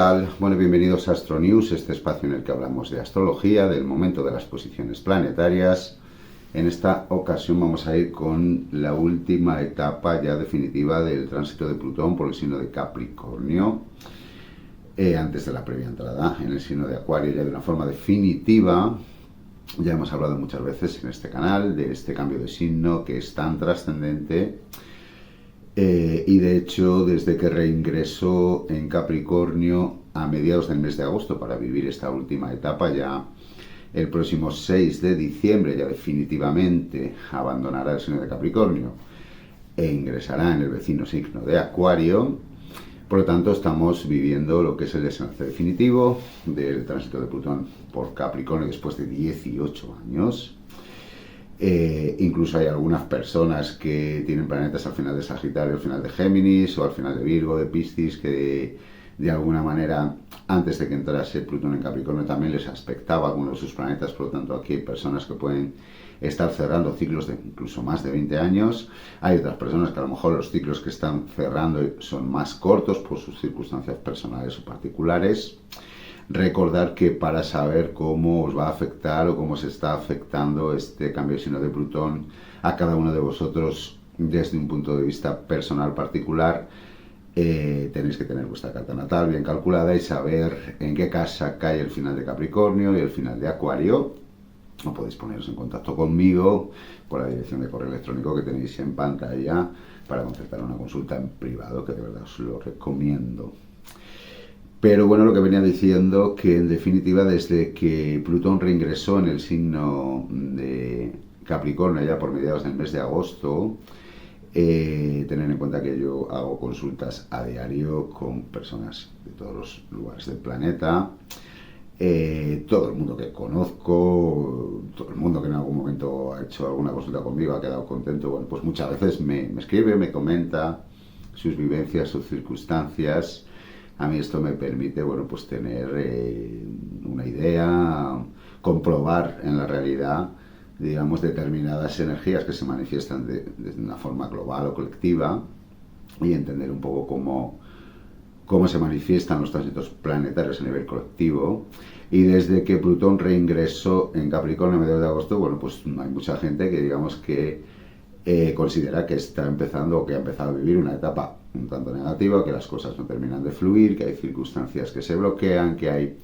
tal? Bueno, bienvenidos a Astro News, este espacio en el que hablamos de astrología, del momento de las posiciones planetarias. En esta ocasión vamos a ir con la última etapa ya definitiva del tránsito de Plutón por el signo de Capricornio, antes de la previa entrada en el signo de Acuario, ya de una forma definitiva. Ya hemos hablado muchas veces en este canal de este cambio de signo que es tan trascendente. Y de hecho, desde que reingresó en Capricornio a mediados del mes de agosto para vivir esta última etapa, ya el próximo 6 de diciembre ya definitivamente abandonará el signo de Capricornio e ingresará en el vecino signo de Acuario. Por lo tanto, estamos viviendo lo que es el desenlace definitivo del tránsito de Plutón por Capricornio después de 18 años. Incluso hay algunas personas que tienen planetas al final de Sagitario, al final de Géminis o al final de Virgo, de Piscis, que de alguna manera antes de que entrase Plutón en Capricornio también les aspectaba algunos de sus planetas. Por lo tanto, aquí hay personas que pueden estar cerrando ciclos de incluso más de 20 años. Hay otras personas que a lo mejor los ciclos que están cerrando son más cortos por sus circunstancias personales o particulares. Recordar que para saber cómo os va a afectar o cómo se está afectando este cambio de signo de Plutón a cada uno de vosotros desde un punto de vista personal particular, tenéis que tener vuestra carta natal bien calculada y saber en qué casa cae el final de Capricornio y el final de Acuario. O podéis poneros en contacto conmigo por la dirección de correo electrónico que tenéis en pantalla para concertar una consulta en privado, que de verdad os lo recomiendo. Pero bueno, lo que venía diciendo, que en definitiva desde que Plutón reingresó en el signo de Capricornio ya por mediados del mes de agosto, tener en cuenta que yo hago consultas a diario con personas de todos los lugares del planeta, todo el mundo que conozco, todo el mundo que en algún momento ha hecho alguna consulta conmigo, ha quedado contento. Bueno, pues muchas veces me escribe, me comenta sus vivencias, sus circunstancias. A mí esto me permite, bueno, pues tener una idea, comprobar en la realidad, digamos, determinadas energías que se manifiestan de una forma global o colectiva y entender un poco cómo se manifiestan los tránsitos planetarios a nivel colectivo. Y desde que Plutón reingresó en Capricornio a mediados de agosto, bueno, pues hay mucha gente que digamos que considera que está empezando o que ha empezado a vivir una etapa un tanto negativa, que las cosas no terminan de fluir, que hay circunstancias que se bloquean, que hay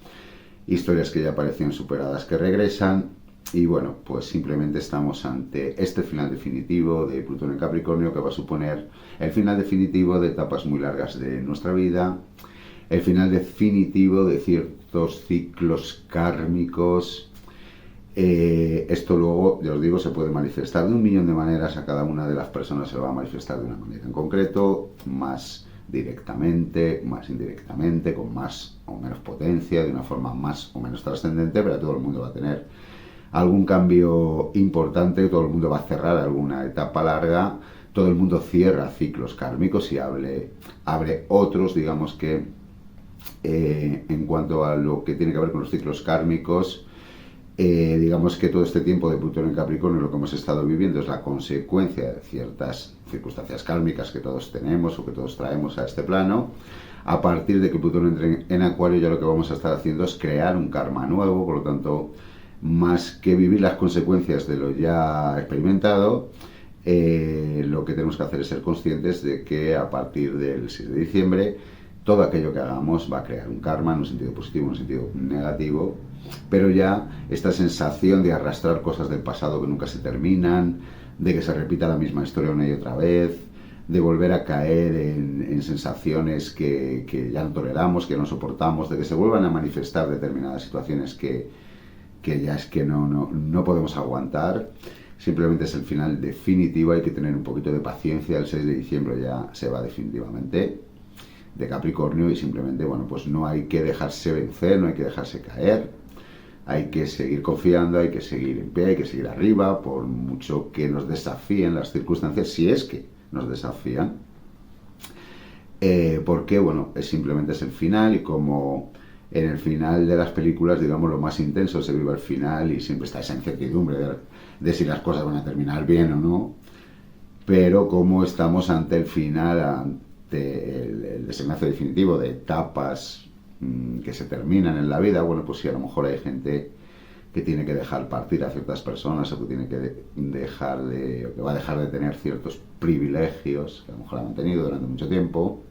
historias que ya parecían superadas que regresan. Y bueno, pues simplemente estamos ante este final definitivo de Plutón en Capricornio, que va a suponer el final definitivo de etapas muy largas de nuestra vida, el final definitivo de ciertos ciclos kármicos. Esto luego, ya os digo, se puede manifestar de un millón de maneras. A cada una de las personas se lo va a manifestar de una manera en concreto, más directamente, más indirectamente, con más o menos potencia, de una forma más o menos trascendente, pero todo el mundo va a tener algún cambio importante, todo el mundo va a cerrar alguna etapa larga, todo el mundo cierra ciclos kármicos y abre otros, digamos que en cuanto a lo que tiene que ver con los ciclos kármicos, digamos que todo este tiempo de Plutón en Capricornio lo que hemos estado viviendo es la consecuencia de ciertas circunstancias kármicas que todos tenemos o que todos traemos a este plano. A partir de que Plutón entre en Acuario, ya lo que vamos a estar haciendo es crear un karma nuevo. Por lo tanto, más que vivir las consecuencias de lo ya experimentado, lo que tenemos que hacer es ser conscientes de que a partir del 6 de diciembre todo aquello que hagamos va a crear un karma en un sentido positivo, en un sentido negativo, pero ya esta sensación de arrastrar cosas del pasado que nunca se terminan, de que se repita la misma historia una y otra vez, de volver a caer en sensaciones que ya no toleramos, que no soportamos, de que se vuelvan a manifestar determinadas situaciones que ya es que no podemos aguantar. Simplemente es el final definitivo, hay que tener un poquito de paciencia. El 6 de diciembre ya se va definitivamente de Capricornio y simplemente, bueno, pues no hay que dejarse vencer, no hay que dejarse caer, hay que seguir confiando, hay que seguir en pie, hay que seguir arriba, por mucho que nos desafíen las circunstancias, si es que nos desafían, porque, bueno, simplemente es el final y como en el final de las películas, digamos, lo más intenso se vive al final y siempre está esa incertidumbre de si las cosas van a terminar bien o no, pero como estamos ante el final, ante el desenlace definitivo de etapas que se terminan en la vida, bueno, pues si a lo mejor hay gente que tiene que dejar partir a ciertas personas o que tiene que dejar de, o que va a dejar de tener ciertos privilegios que a lo mejor han tenido durante mucho tiempo,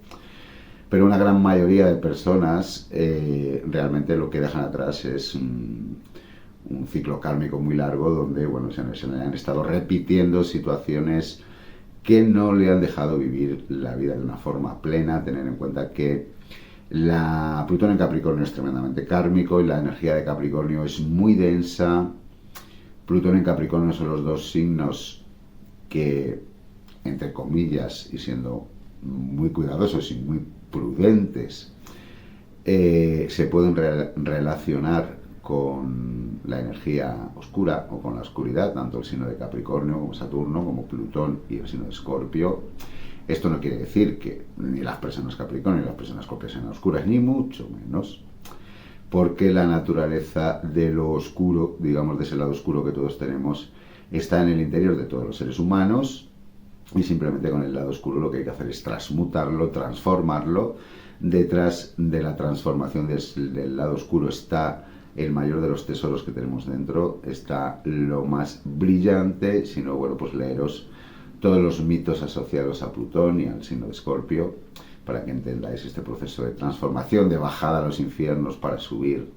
pero una gran mayoría de personas realmente lo que dejan atrás es un ciclo kármico muy largo donde, bueno, se han estado repitiendo situaciones que no le han dejado vivir la vida de una forma plena. Tener en cuenta que Plutón en Capricornio es tremendamente kármico y la energía de Capricornio es muy densa. Plutón en Capricornio son los dos signos que, entre comillas, y siendo muy cuidadosos y muy prudentes, se pueden relacionar con la energía oscura o con la oscuridad, tanto el signo de Capricornio como Saturno, como Plutón y el signo de Escorpio. Esto no quiere decir que ni las personas Capricornio ni las personas Escorpio sean oscuras, ni mucho menos, porque la naturaleza de lo oscuro, digamos de ese lado oscuro que todos tenemos, está en el interior de todos los seres humanos, y simplemente con el lado oscuro lo que hay que hacer es transmutarlo, transformarlo. Detrás de la transformación del lado oscuro está el mayor de los tesoros que tenemos dentro, está lo más brillante. Si no, bueno, pues leeros todos los mitos asociados a Plutón y al signo de Escorpio para que entendáis este proceso de transformación, de bajada a los infiernos para subir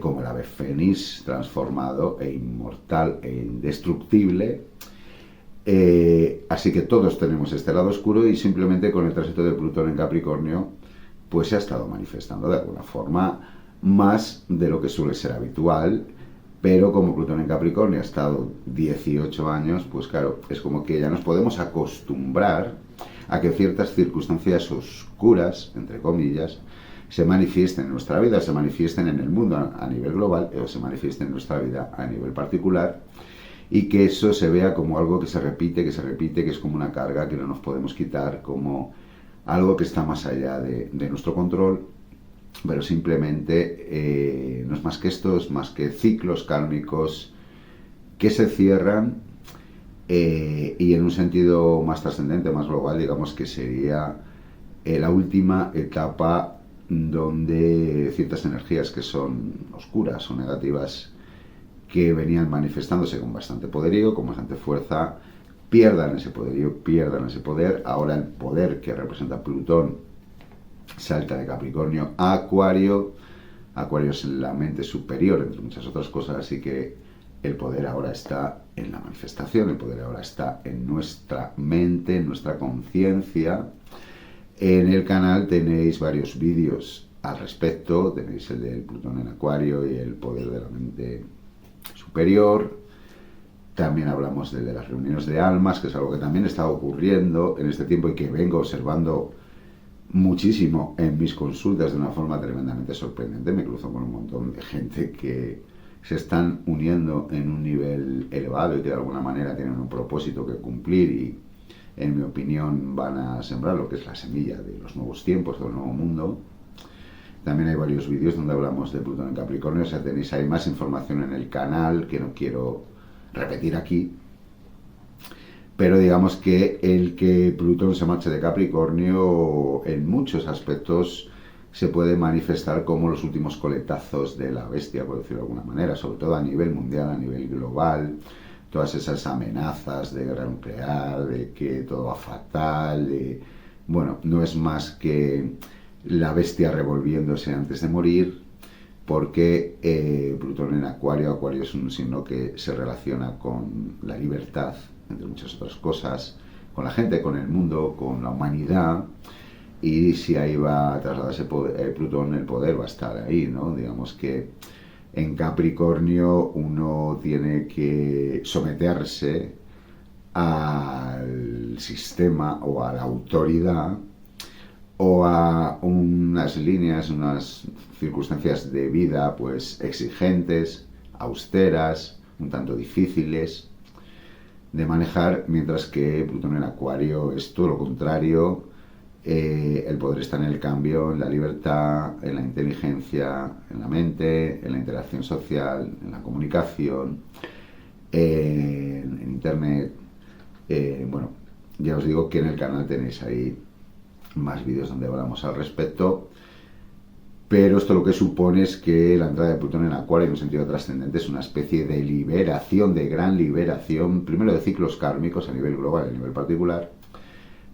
como el ave fénix, transformado e inmortal e indestructible. Así que todos tenemos este lado oscuro, y simplemente con el tránsito de Plutón en Capricornio pues se ha estado manifestando de alguna forma más de lo que suele ser habitual. Pero como Plutón en Capricornio ha estado 18 años, pues claro, es como que ya nos podemos acostumbrar a que ciertas circunstancias oscuras, entre comillas, se manifiesten en nuestra vida, se manifiesten en el mundo a nivel global, o se manifiesten en nuestra vida a nivel particular, y que eso se vea como algo que se repite, que es como una carga que no nos podemos quitar, como algo que está más allá de nuestro control. Pero simplemente no es más que esto, es más que ciclos kármicos que se cierran, y en un sentido más trascendente, más global, digamos que sería la última etapa donde ciertas energías que son oscuras o negativas, que venían manifestándose con bastante poderío, con bastante fuerza, pierdan ese poderío, pierdan ese poder. Ahora el poder que representa Plutón salta de Capricornio a Acuario. Acuario es la mente superior, entre muchas otras cosas, así que el poder ahora está en la manifestación, el poder ahora está en nuestra mente, en nuestra conciencia. En el canal tenéis varios vídeos al respecto, tenéis el del Plutón en Acuario y el poder de la mente superior. También hablamos de las reuniones de almas, que es algo que también está ocurriendo en este tiempo y que vengo observando muchísimo en mis consultas de una forma tremendamente sorprendente. Me cruzo con un montón de gente que se están uniendo en un nivel elevado y que de alguna manera tienen un propósito que cumplir, y en mi opinión van a sembrar lo que es la semilla de los nuevos tiempos, del nuevo mundo. También hay varios vídeos donde hablamos de Plutón en Capricornio, o sea, tenéis ahí más información en el canal que no quiero repetir aquí. Pero digamos que el que Plutón se marche de Capricornio en muchos aspectos se puede manifestar como los últimos coletazos de la bestia, por decirlo de alguna manera, sobre todo a nivel mundial, a nivel global. Todas esas amenazas de guerra nuclear, de que todo va fatal, bueno, no es más que la bestia revolviéndose antes de morir, porque Plutón en Acuario, Acuario es un signo que se relaciona con la libertad, entre muchas otras cosas, con la gente, con el mundo, con la humanidad. Y si ahí va a trasladarse Plutón, el poder va a estar ahí, ¿no? Digamos que en Capricornio uno tiene que someterse al sistema o a la autoridad o a unas líneas, unas circunstancias de vida pues exigentes, austeras, un tanto difíciles de manejar, mientras que Plutón en Acuario es todo lo contrario. El poder está en el cambio, en la libertad, en la inteligencia, en la mente, en la interacción social, en la comunicación, en internet. Bueno, ya os digo que en el canal tenéis ahí más vídeos donde hablamos al respecto. pero esto lo que supone es que la entrada de Plutón en Acuario en un sentido trascendente es una especie de liberación, de gran liberación, primero de ciclos kármicos a nivel global, a nivel particular,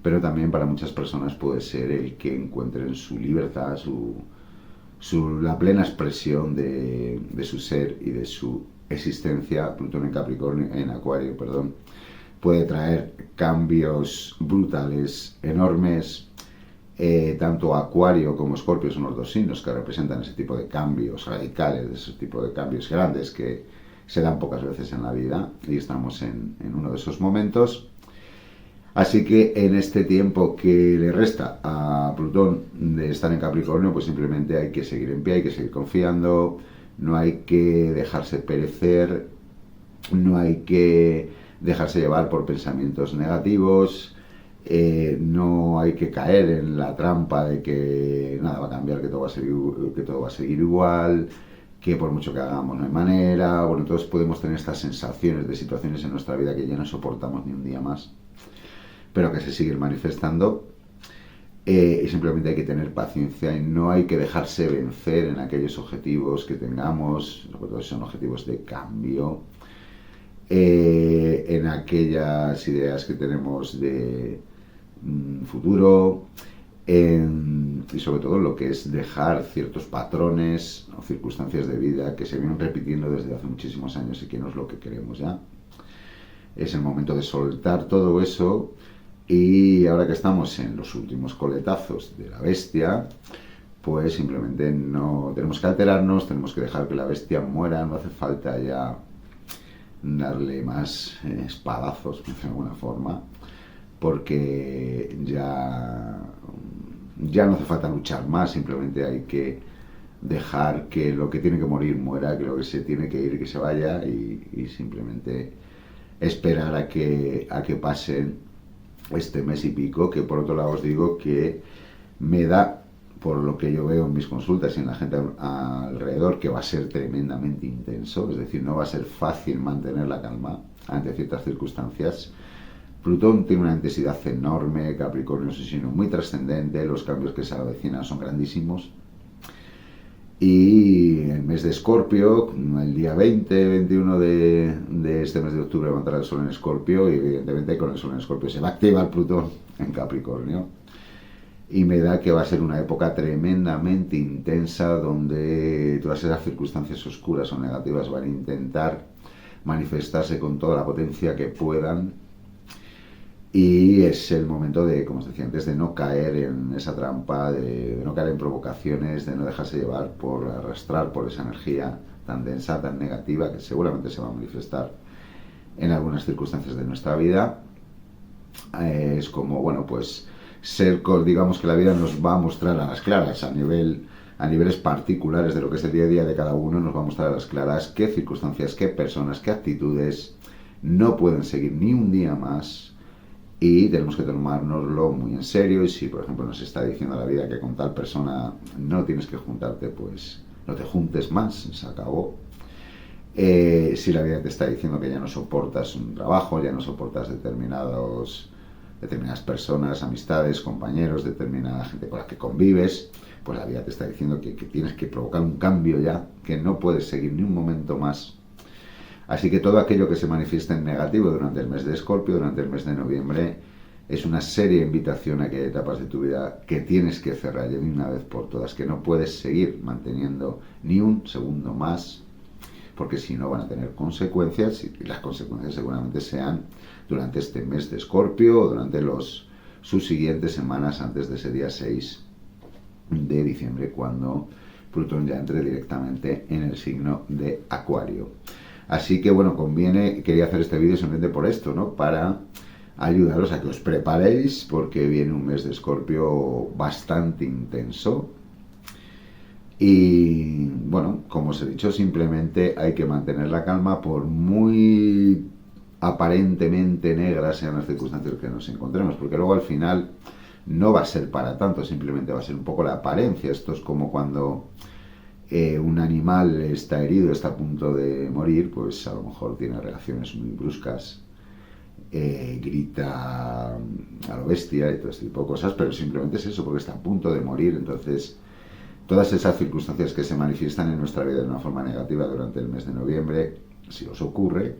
pero también para muchas personas puede ser el que encuentren su libertad, la plena expresión de su ser y de su existencia. Plutón en Capricornio, en Acuario, perdón, puede traer cambios brutales, enormes. Tanto Acuario como Escorpio son los dos signos que representan ese tipo de cambios radicales, ese tipo de cambios grandes que se dan pocas veces en la vida, y estamos en uno de esos momentos. Así que en este tiempo que le resta a Plutón de estar en Capricornio, pues simplemente hay que seguir en pie, hay que seguir confiando, no hay que dejarse perecer, no hay que dejarse llevar por pensamientos negativos, no hay que caer en la trampa de que nada va a cambiar, que todo va a seguir igual, que por mucho que hagamos no hay manera. Bueno, todos podemos tener estas sensaciones de situaciones en nuestra vida que ya no soportamos ni un día más, pero que se siguen manifestando, y simplemente hay que tener paciencia y no hay que dejarse vencer en aquellos objetivos que tengamos, sobre todo si son objetivos de cambio, en aquellas ideas que tenemos de futuro, y sobre todo lo que es dejar ciertos patrones o circunstancias de vida que se vienen repitiendo desde hace muchísimos años y que no es lo que queremos ya. Es el momento de soltar todo eso. Y ahora que estamos en los últimos coletazos de la bestia, pues simplemente no tenemos que alterarnos, tenemos que dejar que la bestia muera, no hace falta ya darle más espadazos, de alguna forma, porque ya no hace falta luchar más, simplemente hay que dejar que lo que tiene que morir muera, que lo que se tiene que ir que se vaya, y simplemente esperar a que pasen este mes y pico, que por otro lado os digo que me da, por lo que yo veo en mis consultas y en la gente alrededor, que va a ser tremendamente intenso, es decir, no va a ser fácil mantener la calma ante ciertas circunstancias. Plutón tiene una intensidad enorme, Capricornio es un signo muy trascendente, los cambios que se avecinan son grandísimos. Y el mes de Escorpio, el día 20-21 de este mes de octubre va a entrar el Sol en Escorpio, y evidentemente con el Sol en Escorpio se va a activar Plutón en Capricornio. Y me da que va a ser una época tremendamente intensa donde todas esas circunstancias oscuras o negativas van a intentar manifestarse con toda la potencia que puedan. Y es el momento de, como os decía antes, de no caer en esa trampa, de no caer en provocaciones, de no dejarse llevar arrastrar por esa energía tan densa, tan negativa, que seguramente se va a manifestar en algunas circunstancias de nuestra vida. Es como, bueno, pues digamos que la vida nos va a mostrar a las claras a niveles particulares de lo que es el día a día de cada uno, nos va a mostrar a las claras qué circunstancias, qué personas, qué actitudes no pueden seguir ni un día más. Y tenemos que tomárnoslo muy en serio. Y si, por ejemplo, nos está diciendo la vida que con tal persona no tienes que juntarte, pues no te juntes más, se acabó. Si la vida te está diciendo que ya no soportas un trabajo, ya no soportas determinadas personas, amistades, compañeros, determinada gente con la que convives, pues la vida te está diciendo que tienes que provocar un cambio ya, que no puedes seguir ni un momento más. Así que todo aquello que se manifiesta en negativo durante el mes de Escorpio, durante el mes de noviembre, es una seria invitación a que hay etapas de tu vida que tienes que cerrar ya de una vez por todas, que no puedes seguir manteniendo ni un segundo más, porque si no van a tener consecuencias, y las consecuencias seguramente sean durante este mes de Escorpio o durante sus siguientes semanas antes de ese día 6 de diciembre, cuando Plutón ya entre directamente en el signo de Acuario. Así que bueno, quería hacer este vídeo simplemente por esto, ¿no? Para ayudaros a que os preparéis, porque viene un mes de Escorpio bastante intenso. Y bueno, como os he dicho, simplemente hay que mantener la calma por muy aparentemente negras sean las circunstancias que nos encontremos, porque luego al final no va a ser para tanto, simplemente va a ser un poco la apariencia. Esto es como cuando un animal está herido, está a punto de morir, pues a lo mejor tiene reacciones muy bruscas, grita a lo bestia y todo este tipo de cosas, pero simplemente es eso, porque está a punto de morir. Entonces todas esas circunstancias que se manifiestan en nuestra vida de una forma negativa durante el mes de noviembre, si os ocurre,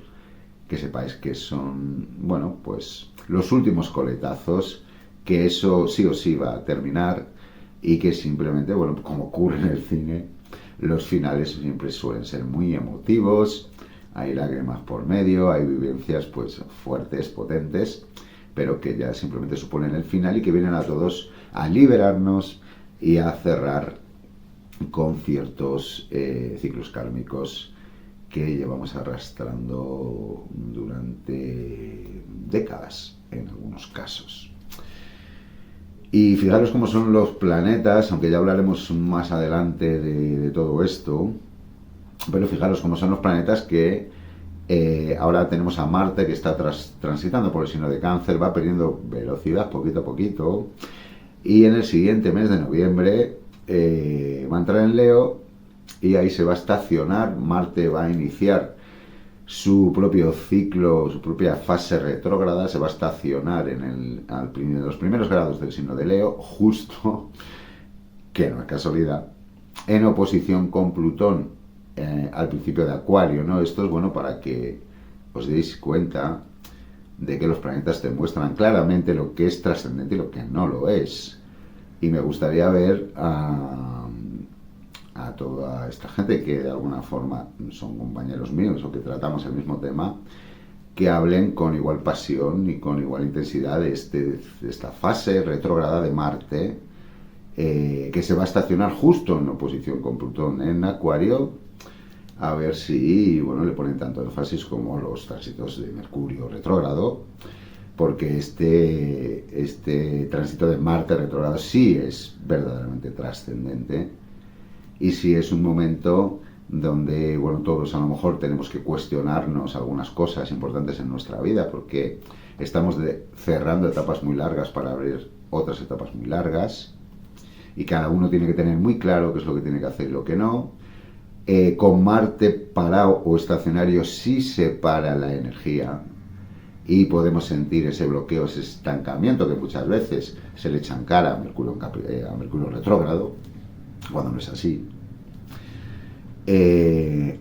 que sepáis que son, bueno, pues los últimos coletazos, que eso sí o sí va a terminar y que simplemente, bueno, como ocurre en el cine, los finales siempre suelen ser muy emotivos, hay lágrimas por medio, hay vivencias pues fuertes, potentes, pero que ya simplemente suponen el final y que vienen a todos a liberarnos y a cerrar con ciertos ciclos kármicos que llevamos arrastrando durante décadas en algunos casos. Y fijaros cómo son los planetas, aunque ya hablaremos más adelante de todo esto, pero fijaros cómo son los planetas que ahora tenemos a Marte que está transitando por el signo de Cáncer, va perdiendo velocidad poquito a poquito, y en el siguiente mes de noviembre va a entrar en Leo y ahí se va a estacionar. Marte va a iniciar su propio ciclo, su propia fase retrógrada, se va a estacionar en los primeros grados del signo de Leo, justo, que no es casualidad, en oposición con Plutón al principio de Acuario, ¿no? Esto es bueno para que os deis cuenta de que los planetas te muestran claramente lo que es trascendente y lo que no lo es. Y me gustaría ver a toda esta gente que de alguna forma son compañeros míos o que tratamos el mismo tema, que hablen con igual pasión y con igual intensidad de esta fase retrógrada de Marte, que se va a estacionar justo en oposición con Plutón en Acuario, a ver si, bueno, le ponen tanto énfasis como los tránsitos de Mercurio retrógrado, porque este tránsito de Marte retrógrado sí es verdaderamente trascendente y sí es un momento donde, bueno, todos a lo mejor tenemos que cuestionarnos algunas cosas importantes en nuestra vida, porque estamos cerrando etapas muy largas para abrir otras etapas muy largas, y cada uno tiene que tener muy claro qué es lo que tiene que hacer y lo que no. Con Marte parado o estacionario sí se para la energía y podemos sentir ese bloqueo, ese estancamiento que muchas veces se le echa en cara a Mercurio retrógrado, cuando no es así.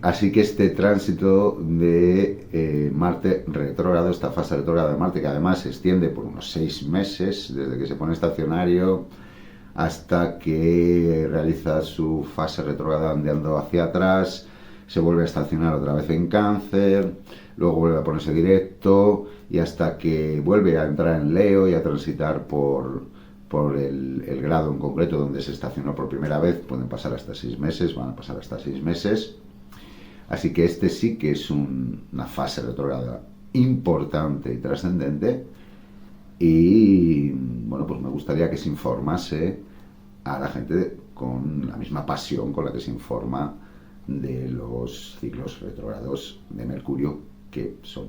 Así que este tránsito de Marte retrógrado, esta fase retrógrada de Marte, que además se extiende por unos 6 meses, desde que se pone estacionario hasta que realiza su fase retrógrada andando hacia atrás, se vuelve a estacionar otra vez en Cáncer, luego vuelve a ponerse directo y hasta que vuelve a entrar en Leo y a transitar por el grado en concreto donde se estacionó por primera vez. Pueden pasar hasta 6 meses, van a pasar hasta 6 meses. Así que este sí que es una fase retrógrada importante y trascendente. Y bueno, pues me gustaría que se informase a la gente con la misma pasión con la que se informa de los ciclos retrógrados de Mercurio, que son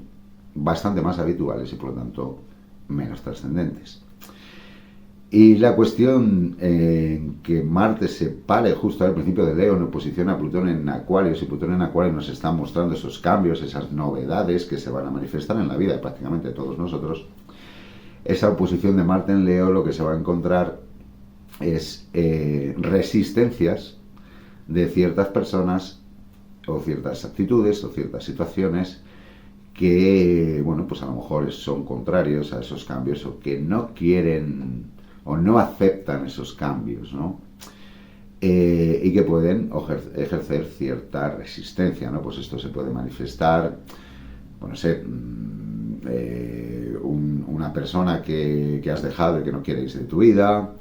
bastante más habituales y por lo tanto menos trascendentes. Y la cuestión en que Marte se pare justo al principio de Leo en oposición a Plutón en Acuario, si Plutón en Acuario nos está mostrando esos cambios, esas novedades que se van a manifestar en la vida de prácticamente todos nosotros, esa oposición de Marte en Leo lo que se va a encontrar es resistencias de ciertas personas o ciertas actitudes o ciertas situaciones que, bueno, pues a lo mejor son contrarios a esos cambios o que no quieren o no aceptan esos cambios, ¿no? Y que pueden ejercer cierta resistencia, ¿no? Pues esto se puede manifestar, bueno, sé, una persona que has dejado y que no quiere irse de tu vida,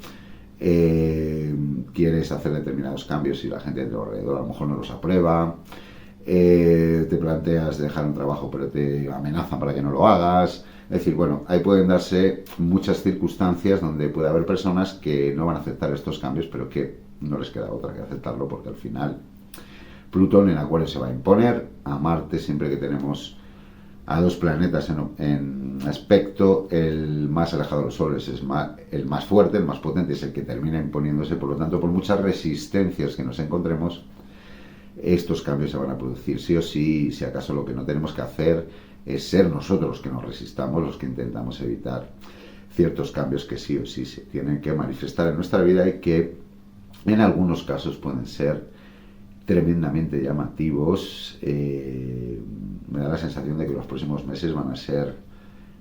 quieres hacer determinados cambios y la gente de tu alrededor a lo mejor no los aprueba, te planteas dejar un trabajo pero te amenazan para que no lo hagas. Es decir, bueno, ahí pueden darse muchas circunstancias donde puede haber personas que no van a aceptar estos cambios, pero que no les queda otra que aceptarlo, porque al final Plutón en Acuario se va a imponer a Marte. Siempre que tenemos a dos planetas en aspecto, el más alejado de los soles es el más fuerte, el más potente, es el que termina imponiéndose. Por lo tanto, por muchas resistencias que nos encontremos, estos cambios se van a producir sí o sí. Si acaso lo que no tenemos que hacer es ser nosotros los que nos resistamos, los que intentamos evitar ciertos cambios que sí o sí se tienen que manifestar en nuestra vida y que en algunos casos pueden ser tremendamente llamativos. Me da la sensación de que los próximos meses van a ser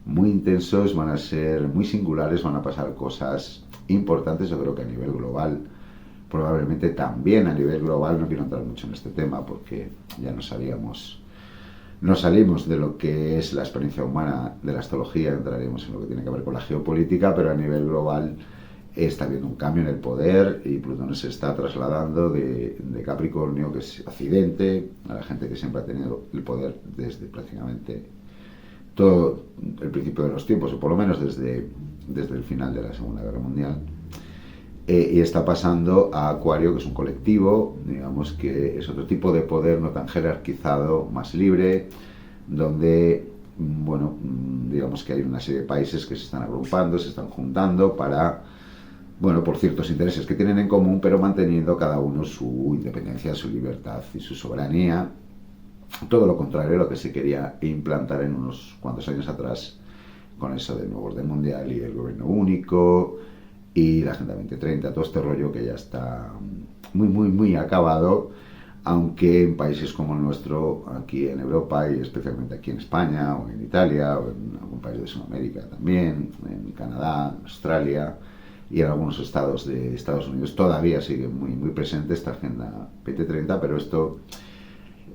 muy intensos, van a ser muy singulares, van a pasar cosas importantes. Yo creo que a nivel global, probablemente también a nivel global, no quiero entrar mucho en este tema porque ya no salimos de lo que es la experiencia humana de la astrología, entraremos en lo que tiene que ver con la geopolítica, pero a nivel global está habiendo un cambio en el poder y Plutón se está trasladando de Capricornio, que es Occidente, a la gente que siempre ha tenido el poder desde prácticamente todo el principio de los tiempos, o por lo menos desde el final de la Segunda Guerra Mundial. Y está pasando a Acuario, que es un colectivo, digamos que es otro tipo de poder no tan jerarquizado, más libre, donde, bueno, digamos que hay una serie de países que se están agrupando, se están juntando para, bueno, por ciertos intereses que tienen en común, pero manteniendo cada uno su independencia, su libertad y su soberanía. Todo lo contrario a lo que se quería implantar en unos cuantos años atrás con eso del nuevo orden mundial y el gobierno único y la Agenda 2030, todo este rollo que ya está muy acabado, aunque en países como el nuestro, aquí en Europa y especialmente aquí en España o en Italia o en algún país de Sudamérica también, en Canadá, Australia y en algunos estados de Estados Unidos todavía sigue muy presente esta Agenda 2030, pero esto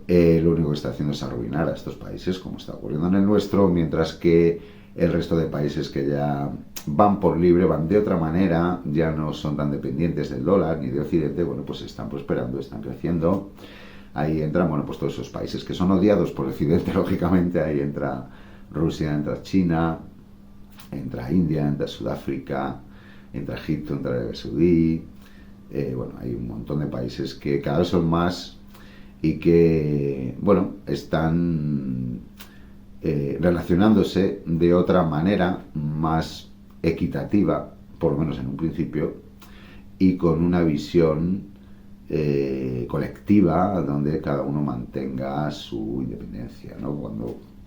lo único que está haciendo es arruinar a estos países, como está ocurriendo en el nuestro, mientras que el resto de países que ya van por libre, van de otra manera, ya no son tan dependientes del dólar ni de Occidente, bueno, pues están prosperando, están creciendo. Ahí entran, bueno, pues todos esos países que son odiados por Occidente, lógicamente, ahí entra Rusia, entra China, entra India, entra Sudáfrica, entra Egipto, entra Arabia Saudí, bueno, hay un montón de países que cada vez son más y que, bueno, están relacionándose de otra manera más equitativa, por lo menos en un principio, y con una visión colectiva donde cada uno mantenga su independencia, ¿no?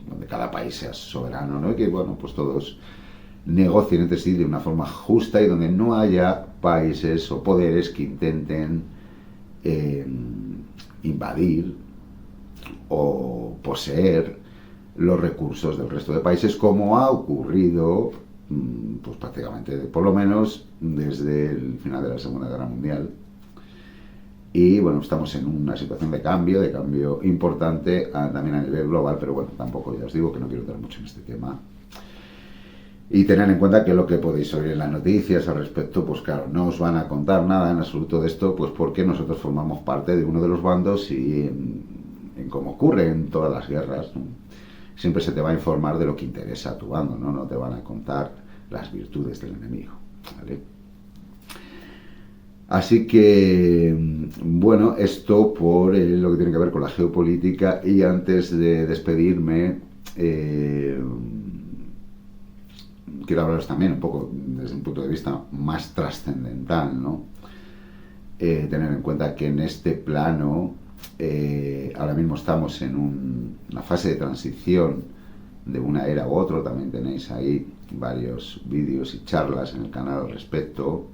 Donde cada país sea soberano, ¿no? Y que, bueno, pues todos negocien entre sí de una forma justa y donde no haya países o poderes que intenten invadir o poseer los recursos del resto de países, como ha ocurrido pues prácticamente, por lo menos desde el final de la Segunda Guerra Mundial. Y bueno, estamos en una situación de cambio importante también a nivel global, pero bueno, tampoco, ya os digo que no quiero entrar mucho en este tema. Y tener en cuenta que lo que podéis oír en las noticias al respecto, pues claro, no os van a contar nada en absoluto de esto, pues porque nosotros formamos parte de uno de los bandos y en como ocurre en todas las guerras, ¿no? Siempre se te va a informar de lo que interesa a tu bando, ¿no? No te van a contar las virtudes del enemigo, ¿vale? Así que, bueno, esto por lo que tiene que ver con la geopolítica. Y antes de despedirme, quiero hablaros también un poco desde un punto de vista más trascendental, ¿no? Tener en cuenta que en este plano ahora mismo estamos en una fase de transición de una era u otra. También tenéis ahí varios vídeos y charlas en el canal al respecto.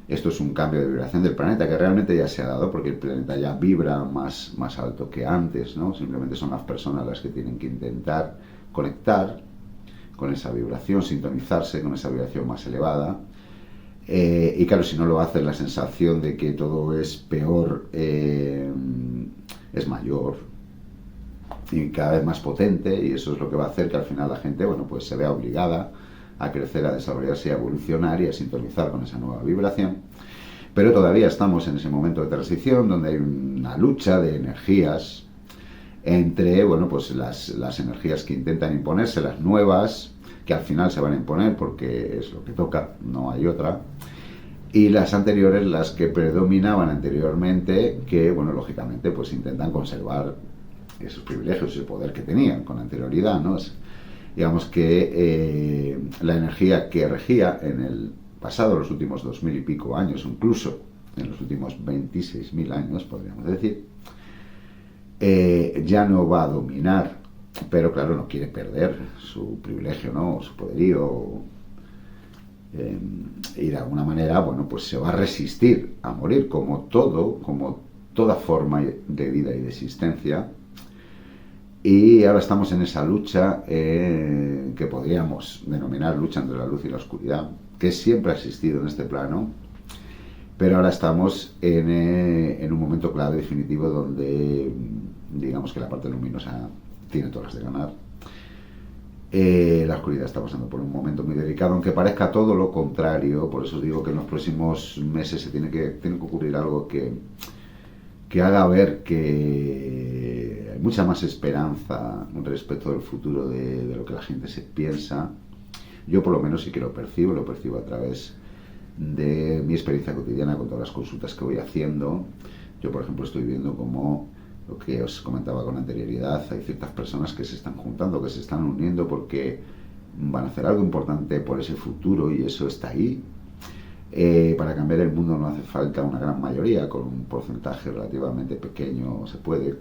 Esto es un cambio de vibración del planeta que realmente ya se ha dado, porque el planeta ya vibra más alto que antes, ¿no? Simplemente son las personas las que tienen que intentar conectar con esa vibración, sintonizarse con esa vibración más elevada. Y claro, si no lo hacen, la sensación de que todo es peor es mayor y cada vez más potente, y eso es lo que va a hacer que al final la gente, bueno, pues se vea obligada a crecer, a desarrollarse, a evolucionar y a sintonizar con esa nueva vibración. Pero todavía estamos en ese momento de transición donde hay una lucha de energías entre, bueno, pues las energías que intentan imponerse, las nuevas, que al final se van a imponer porque es lo que toca, no hay otra, y las anteriores, las que predominaban anteriormente, que, bueno, lógicamente, pues intentan conservar esos privilegios, ese poder que tenían con anterioridad, ¿no? Digamos que la energía que regía en el pasado, los últimos 2000 y pico años, incluso en los últimos 26.000 años, podríamos decir, ya no va a dominar, pero claro, no quiere perder su privilegio, ¿no? Su poderío. y de alguna manera, bueno, pues se va a resistir a morir como toda forma de vida y de existencia. Y ahora estamos en esa lucha que podríamos denominar lucha entre la luz y la oscuridad, que siempre ha existido en este plano, pero ahora estamos en un momento clave, definitivo, donde digamos que la parte luminosa tiene todas las de ganar. La oscuridad está pasando por un momento muy delicado, aunque parezca todo lo contrario. Por eso os digo que en los próximos meses tiene que ocurrir algo que haga ver que hay mucha más esperanza respecto del futuro de lo que la gente se piensa. Yo por lo menos sí que lo percibo a través de mi experiencia cotidiana con todas las consultas que voy haciendo. Yo, por ejemplo, estoy viendo cómo, lo que os comentaba con anterioridad, hay ciertas personas que se están juntando, que se están uniendo porque van a hacer algo importante por ese futuro, y eso está ahí. Para cambiar el mundo no hace falta una gran mayoría, con un porcentaje relativamente pequeño se puede,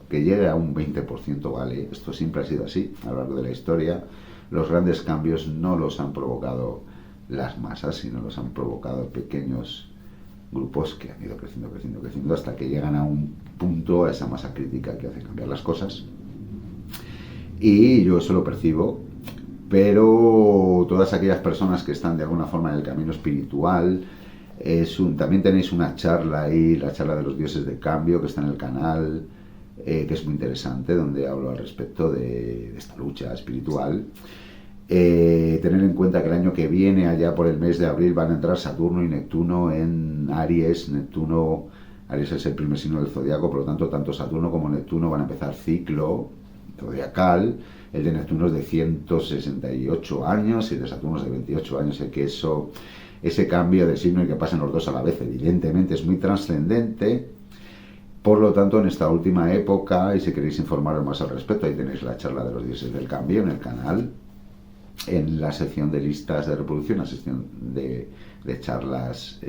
que llegue a un 20% vale. Esto siempre ha sido así a lo largo de la historia. Los grandes cambios no los han provocado las masas, sino los han provocado pequeños grupos que han ido creciendo hasta que llegan a un punto, a esa masa crítica que hace cambiar las cosas. Y yo eso lo percibo, pero todas aquellas personas que están de alguna forma en el camino espiritual, también tenéis una charla ahí, la charla de los dioses del cambio, que está en el canal, que es muy interesante, donde hablo al respecto de esta lucha espiritual. Tener en cuenta que el año que viene, allá por el mes de abril, van a entrar Saturno y Neptuno en Aries. Aries es el primer signo del zodiaco, por lo tanto, tanto Saturno como Neptuno van a empezar ciclo zodiacal. El de Neptuno es de 168 años y el de Saturno es de 28 años. El que ese cambio de signo y que pasen los dos a la vez, evidentemente, es muy trascendente. Por lo tanto, en esta última época, y si queréis informaros más al respecto, ahí tenéis la charla de los dioses del cambio en el canal, en la sección de listas de reproducción, la sección de charlas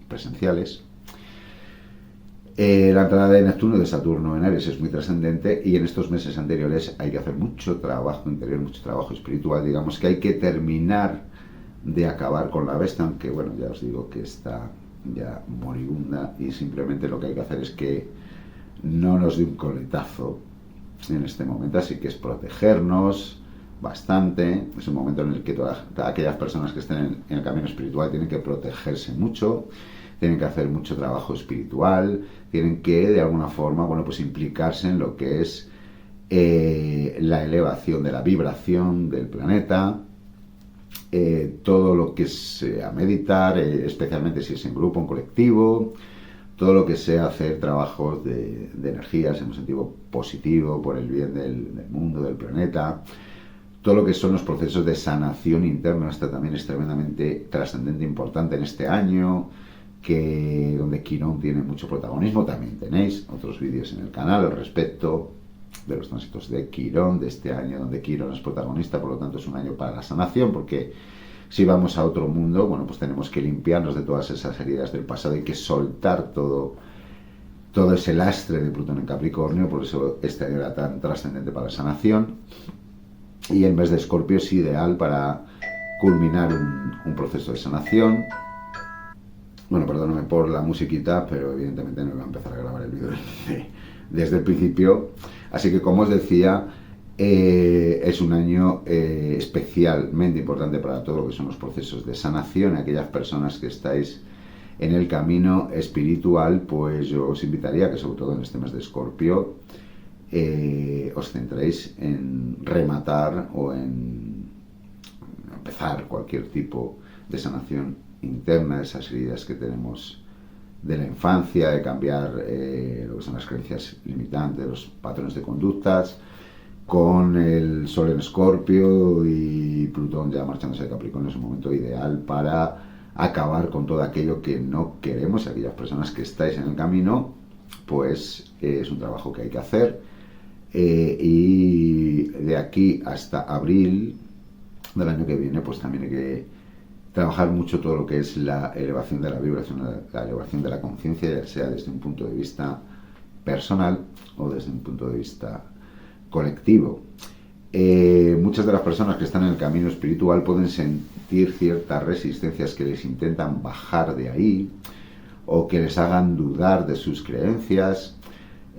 presenciales. La entrada de Neptuno y de Saturno en Aries es muy trascendente, y en estos meses anteriores hay que hacer mucho trabajo interior, mucho trabajo espiritual. Digamos que hay que terminar de acabar con la bestia, aunque bueno, ya os digo que está ya moribunda, y simplemente lo que hay que hacer es que no nos dé un coletazo en este momento. Así que es protegernos bastante. Es un momento en el que todas aquellas personas que estén en el camino espiritual tienen que protegerse mucho, tienen que hacer mucho trabajo espiritual, tienen que de alguna forma, bueno, pues implicarse en lo que es la elevación de la vibración del planeta, todo lo que sea meditar, especialmente si es en grupo, en colectivo, todo lo que sea hacer trabajos de energías en un sentido positivo por el bien del mundo, del planeta. Todo lo que son los procesos de sanación interna, esto también es tremendamente trascendente, importante en este año, donde Quirón tiene mucho protagonismo. También tenéis otros vídeos en el canal al respecto de los tránsitos de Quirón de este año, donde Quirón es protagonista. Por lo tanto, es un año para la sanación, porque si vamos a otro mundo, bueno, pues tenemos que limpiarnos de todas esas heridas del pasado, hay que soltar todo ese lastre de Plutón en Capricornio. Por eso este año era tan trascendente para la sanación. Y el mes de Escorpio es ideal para culminar un proceso de sanación. Bueno, perdóname por la musiquita, pero evidentemente no voy a empezar a grabar el vídeo desde el principio. Así que, como os decía, es un año especialmente importante para todo lo que son los procesos de sanación. Aquellas personas que estáis en el camino espiritual, pues yo os invitaría que, sobre todo en este mes de Escorpio, os centréis en rematar o en empezar cualquier tipo de sanación interna, esas heridas que tenemos de la infancia, de cambiar lo que son las creencias limitantes, los patrones de conductas. Con el Sol en Escorpio y Plutón ya marchándose de Capricornio, es un momento ideal para acabar con todo aquello que no queremos. Aquellas personas que estáis en el camino, pues es un trabajo que hay que hacer. Y de aquí hasta abril del año que viene, pues también hay que trabajar mucho todo lo que es la elevación de la vibración, la elevación de la conciencia, ya sea desde un punto de vista personal o desde un punto de vista colectivo. Muchas de las personas que están en el camino espiritual pueden sentir ciertas resistencias que les intentan bajar de ahí o que les hagan dudar de sus creencias.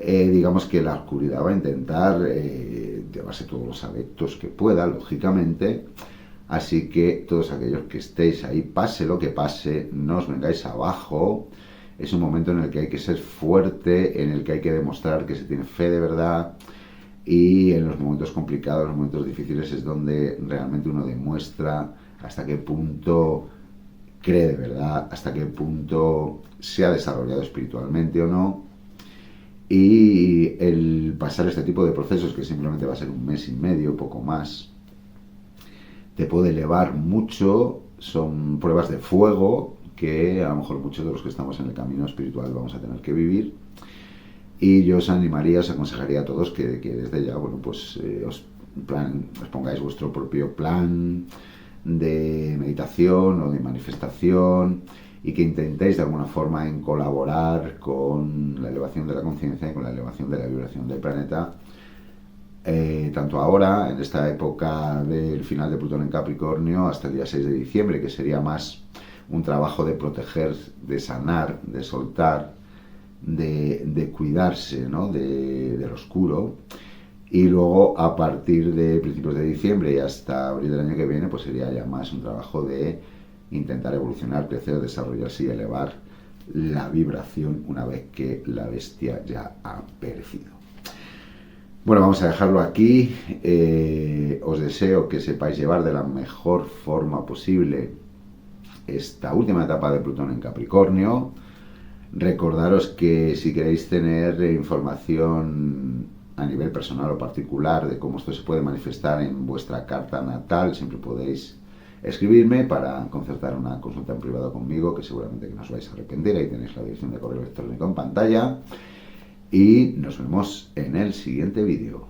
Digamos que la oscuridad va a intentar llevarse todos los adeptos que pueda, lógicamente. Así que todos aquellos que estéis ahí, pase lo que pase, no os vengáis abajo. Es un momento en el que hay que ser fuerte, en el que hay que demostrar que se tiene fe de verdad. Y en los momentos complicados, los momentos difíciles, es donde realmente uno demuestra hasta qué punto cree de verdad, hasta qué punto se ha desarrollado espiritualmente o no. Y el pasar este tipo de procesos, que simplemente va a ser un mes y medio, poco más, te puede elevar mucho. Son pruebas de fuego que a lo mejor muchos de los que estamos en el camino espiritual vamos a tener que vivir. Y yo os animaría, os aconsejaría a todos que desde ya, bueno, pues os pongáis vuestro propio plan de meditación o de manifestación y que intentéis de alguna forma en colaborar con la elevación de la conciencia y con la elevación de la vibración del planeta. Tanto ahora, en esta época del final de Plutón en Capricornio, hasta el día 6 de diciembre, que sería más un trabajo de proteger, de sanar, de soltar, de cuidarse, ¿no? Del oscuro. Y luego a partir de principios de diciembre y hasta abril del año que viene, pues sería ya más un trabajo de intentar evolucionar, crecer, desarrollarse y elevar la vibración una vez que la bestia ya ha perecido. Bueno, vamos a dejarlo aquí. Os deseo que sepáis llevar de la mejor forma posible esta última etapa de Plutón en Capricornio. Recordaros que si queréis tener información a nivel personal o particular de cómo esto se puede manifestar en vuestra carta natal, siempre podéis escribirme para concertar una consulta en privado conmigo, que seguramente que no os vais a arrepentir. Ahí tenéis la dirección de correo electrónico en pantalla y nos vemos en el siguiente vídeo.